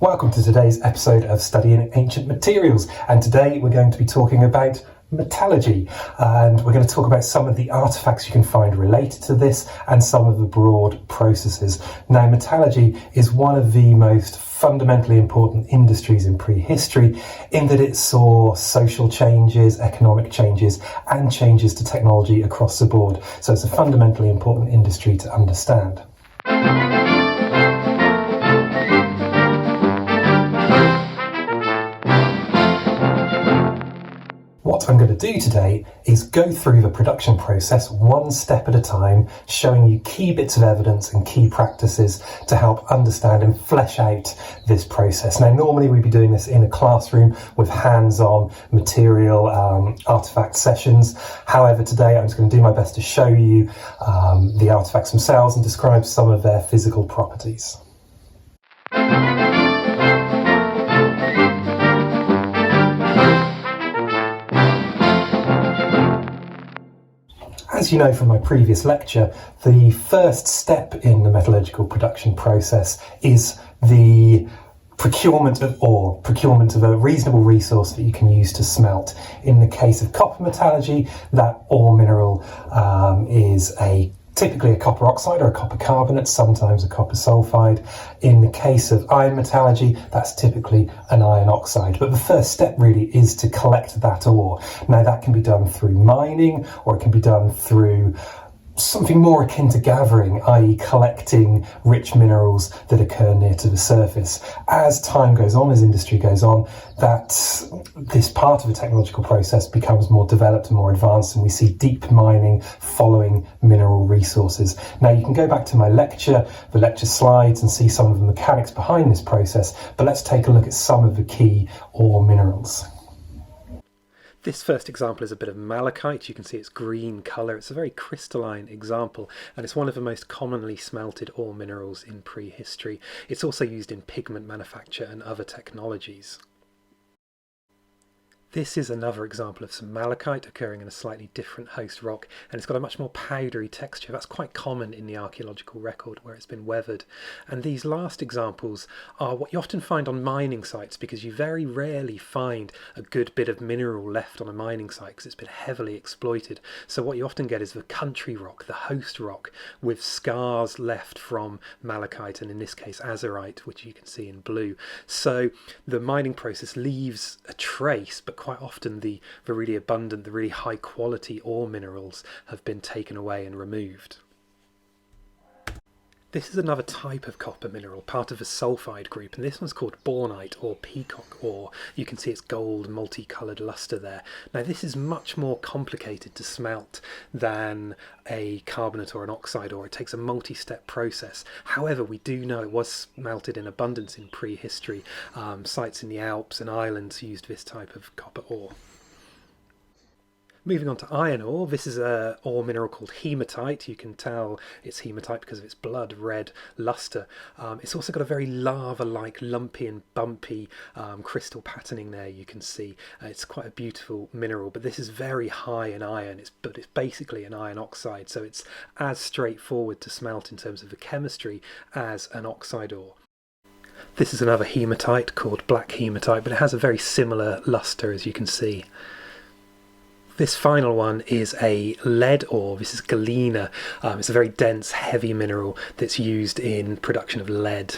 Welcome to today's episode of Studying Ancient Materials, and today we're going to be talking about metallurgy, and we're going to talk about some of the artefacts you can find related to this and some of the broad processes. Now, metallurgy is one of the most fundamentally important industries in prehistory in that it saw social changes, economic changes and changes to technology across the board. So it's a fundamentally important industry to understand. What I'm going to do today is go through the production process one step at a time, showing you key bits of evidence and key practices to help understand and flesh out this process. Now, normally we'd be doing this in a classroom with hands-on material artifact sessions. However, today I'm just going to do my best to show you the artifacts themselves and describe some of their physical properties. As you know from my previous lecture, the first step in the metallurgical production process is the procurement of ore, procurement of a reasonable resource that you can use to smelt. In the case of copper metallurgy, that ore mineral is typically a copper oxide or a copper carbonate, sometimes a copper sulfide. In the case of iron metallurgy, that's typically an iron oxide. But the first step really is to collect that ore. Now, that can be done through mining, or it can be done through something more akin to gathering, i.e. collecting rich minerals that occur near to the surface. As time goes on, as industry goes on, this part of the technological process becomes more developed and more advanced, and we see deep mining following mineral resources. Now, you can go back to my lecture, the lecture slides, and see some of the mechanics behind this process, but let's take a look at some of the key ore minerals. This first example is a bit of malachite. You can see its green colour. It's a very crystalline example, and it's one of the most commonly smelted ore minerals in prehistory. It's also used in pigment manufacture and other technologies. This is another example of some malachite occurring in a slightly different host rock, and it's got a much more powdery texture. That's quite common in the archaeological record where it's been weathered. And these last examples are what you often find on mining sites, because you very rarely find a good bit of mineral left on a mining site because it's been heavily exploited. So what you often get is the country rock, the host rock, with scars left from malachite, and in this case azurite, which you can see in blue. So the mining process leaves a trace, but quite often the really abundant, the really high quality ore minerals have been taken away and removed. This is another type of copper mineral, part of a sulfide group, and this one's called bornite or peacock ore. You can see its gold multicoloured lustre there. Now, this is much more complicated to smelt than a carbonate or an oxide ore. It takes a multi-step process. However, we do know it was smelted in abundance in prehistory. Sites in the Alps and islands used this type of copper ore. Moving on to iron ore, this is an ore mineral called hematite. You can tell it's hematite because of its blood red lustre. It's also got a very lava-like, lumpy and bumpy crystal patterning there, you can see. It's quite a beautiful mineral, but this is very high in iron, but it's basically an iron oxide, so it's as straightforward to smelt in terms of the chemistry as an oxide ore. This is another hematite called black hematite, but it has a very similar lustre, as you can see. This final one is a lead ore. This is galena. It's a very dense, heavy mineral that's used in production of lead.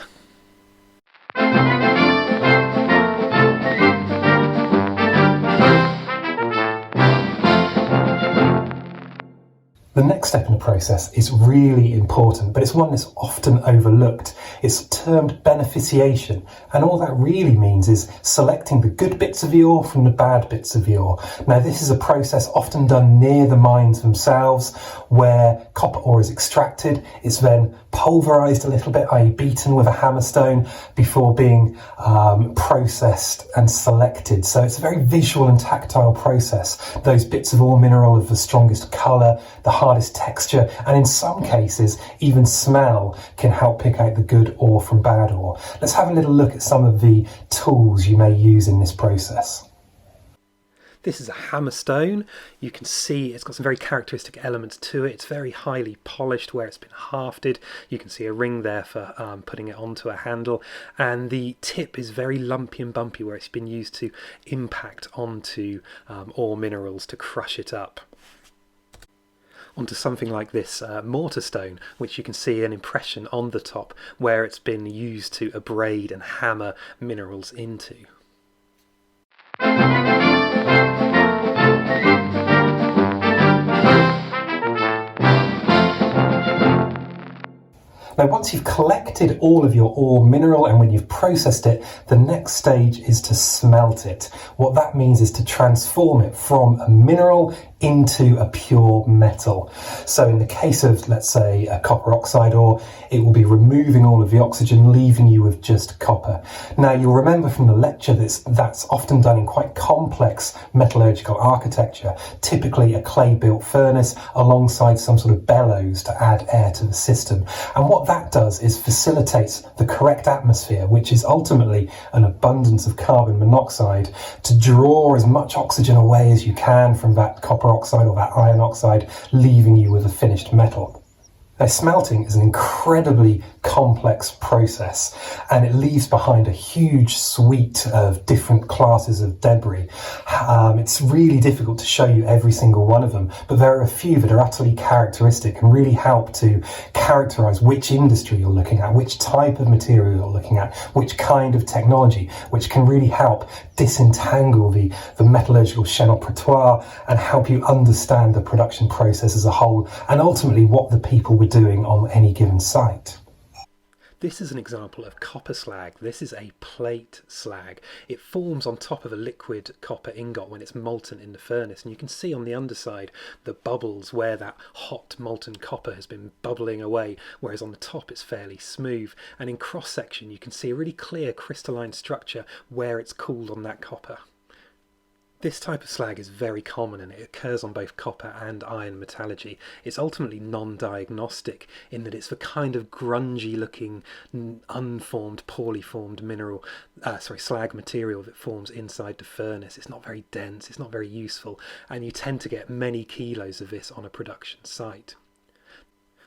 The next step in the process is really important, but it's one that's often overlooked. It's termed beneficiation, and all that really means is selecting the good bits of the ore from the bad bits of the ore. Now, this is a process often done near the mines themselves, where copper ore is extracted. It's then pulverised a little bit, i.e. beaten with a hammerstone, before being processed and selected. So it's a very visual and tactile process. Those bits of ore mineral of the strongest colour, the hardest texture, and in some cases even smell can help pick out the good ore from bad ore. Let's have a little look at some of the tools you may use in this process. This is a hammerstone. You can see it's got some very characteristic elements to it. It's very highly polished where it's been hafted. You can see a ring there for putting it onto a handle, and the tip is very lumpy and bumpy where it's been used to impact onto ore minerals to crush it up. Onto something like this mortar stone, which you can see an impression on the top where it's been used to abrade and hammer minerals into. Now, once you've collected all of your ore mineral and when you've processed it, the next stage is to smelt it. What that means is to transform it from a mineral into a pure metal. So in the case of, let's say, a copper oxide ore, it will be removing all of the oxygen, leaving you with just copper. Now, you'll remember from the lecture that's often done in quite complex metallurgical architecture, typically a clay-built furnace alongside some sort of bellows to add air to the system. And what that does is facilitates the correct atmosphere, which is ultimately an abundance of carbon monoxide, to draw as much oxygen away as you can from that copper oxide or that iron oxide, leaving you with a finished metal. Now, smelting is an incredibly complex process, and it leaves behind a huge suite of different classes of debris. It's really difficult to show you every single one of them, but there are a few that are utterly characteristic and really help to characterize which industry you're looking at, which type of material you're looking at, which kind of technology, which can really help disentangle the metallurgical chaîne opératoire and help you understand the production process as a whole, and ultimately what the people were doing on any given site. This is an example of copper slag. This is a plate slag. It forms on top of a liquid copper ingot when it's molten in the furnace, and you can see on the underside the bubbles where that hot molten copper has been bubbling away, whereas on the top it's fairly smooth, and in cross section you can see a really clear crystalline structure where it's cooled on that copper. This type of slag is very common and it occurs on both copper and iron metallurgy. It's ultimately non-diagnostic in that it's the kind of grungy looking, unformed, poorly formed slag material that forms inside the furnace. It's not very dense, it's not very useful, and you tend to get many kilos of this on a production site.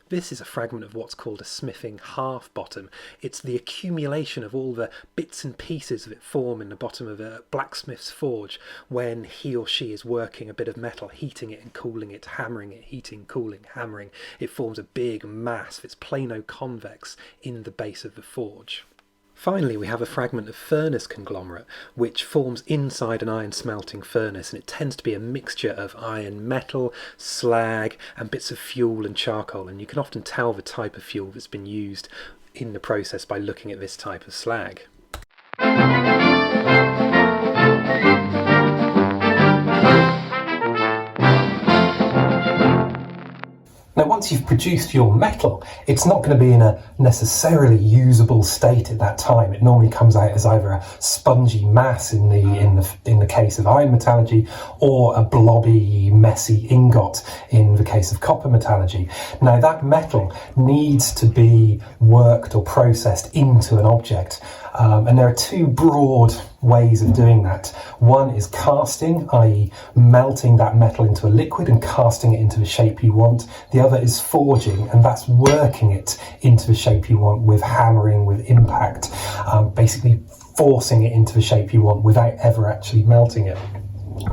This is a fragment of what's called a smithing half bottom. It's the accumulation of all the bits and pieces that form in the bottom of a blacksmith's forge when he or she is working a bit of metal, heating it and cooling it, hammering it, heating, cooling, hammering. It forms a big mass that's plano-convex in the base of the forge. Finally, we have a fragment of furnace conglomerate which forms inside an iron smelting furnace, and it tends to be a mixture of iron metal, slag and bits of fuel and charcoal, and you can often tell the type of fuel that's been used in the process by looking at this type of slag. Now, once you've produced your metal, it's not going to be in a necessarily usable state at that time. It normally comes out as either a spongy mass in the case of iron metallurgy, or a blobby, messy ingot in the case of copper metallurgy. Now, that metal needs to be worked or processed into an object. And there are two broad ways of doing that. One is casting, i.e. melting that metal into a liquid and casting it into the shape you want. The other is forging, and that's working it into the shape you want with hammering, with impact, basically forcing it into the shape you want without ever actually melting it.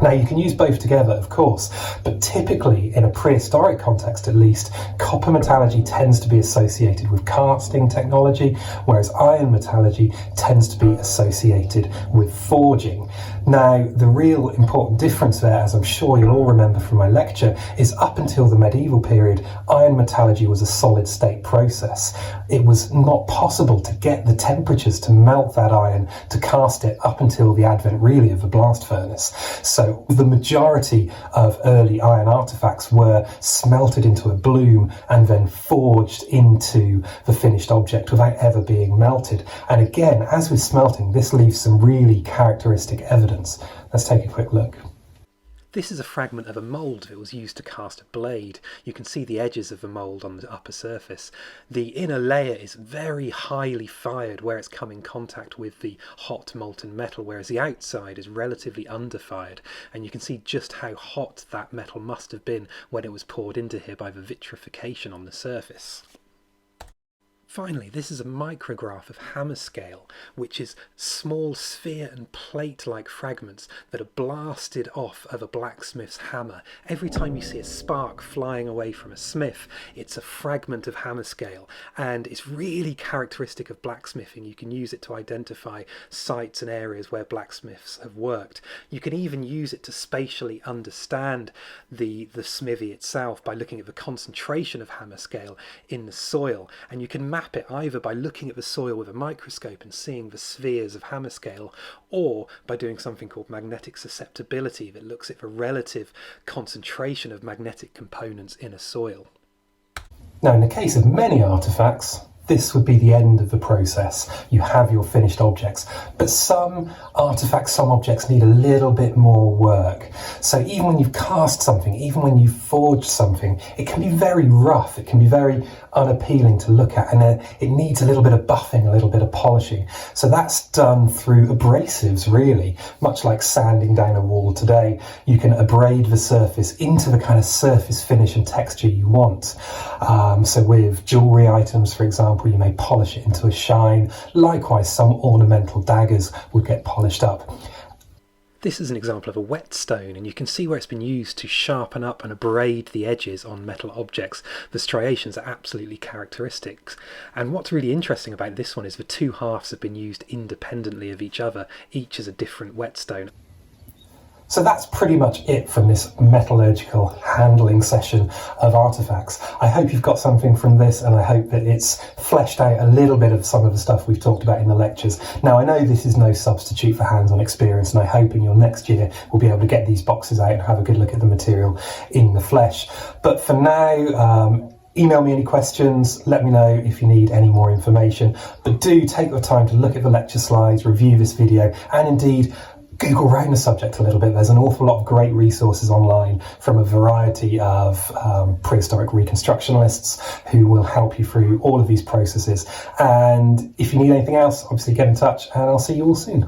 Now, you can use both together, of course, but typically, in a prehistoric context at least, copper metallurgy tends to be associated with casting technology, whereas iron metallurgy tends to be associated with forging. Now, the real important difference there, as I'm sure you'll all remember from my lecture, is up until the medieval period, iron metallurgy was a solid state process. It was not possible to get the temperatures to melt that iron, to cast it, up until the advent really of the blast furnace. So the majority of early iron artefacts were smelted into a bloom and then forged into the finished object without ever being melted. And again, as with smelting, this leaves some really characteristic evidence. Let's take a quick look. This is a fragment of a mould that was used to cast a blade. You can see the edges of the mould on the upper surface. The inner layer is very highly fired where it's come in contact with the hot molten metal, whereas the outside is relatively underfired. And you can see just how hot that metal must have been when it was poured into here by the vitrification on the surface. Finally, this is a micrograph of hammer scale, which is small sphere and plate-like fragments that are blasted off of a blacksmith's hammer. Every time you see a spark flying away from a smith, it's a fragment of hammer scale, and it's really characteristic of blacksmithing. You can use it to identify sites and areas where blacksmiths have worked. You can even use it to spatially understand the smithy itself by looking at the concentration of hammer scale in the soil, and you can map it either by looking at the soil with a microscope and seeing the spheres of hammer scale, or by doing something called magnetic susceptibility that looks at the relative concentration of magnetic components in a soil. Now, in the case of many artefacts, this would be the end of the process. You have your finished objects. But some artifacts, some objects need a little bit more work. So even when you've cast something, even when you've forged something, it can be very rough, it can be very unappealing to look at, and it needs a little bit of buffing, a little bit of polishing. So that's done through abrasives, really, much like sanding down a wall today. You can abrade the surface into the kind of surface finish and texture you want. So with jewellery items, for example, you may polish it into a shine. Likewise, some ornamental daggers would get polished up. This is an example of a whetstone, and you can see where it's been used to sharpen up and abrade the edges on metal objects. The striations are absolutely characteristic. And what's really interesting about this one is the two halves have been used independently of each other. Each is a different whetstone. So that's pretty much it from this metallurgical handling session of artefacts. I hope you've got something from this, and I hope that it's fleshed out a little bit of some of the stuff we've talked about in the lectures. Now, I know this is no substitute for hands-on experience, and I hope in your next year we'll be able to get these boxes out and have a good look at the material in the flesh. But for now, email me any questions, let me know if you need any more information. But do take your time to look at the lecture slides, review this video, and indeed Google around the subject a little bit. There's an awful lot of great resources online from a variety of prehistoric reconstructionists who will help you through all of these processes. And if you need anything else, obviously get in touch, and I'll see you all soon.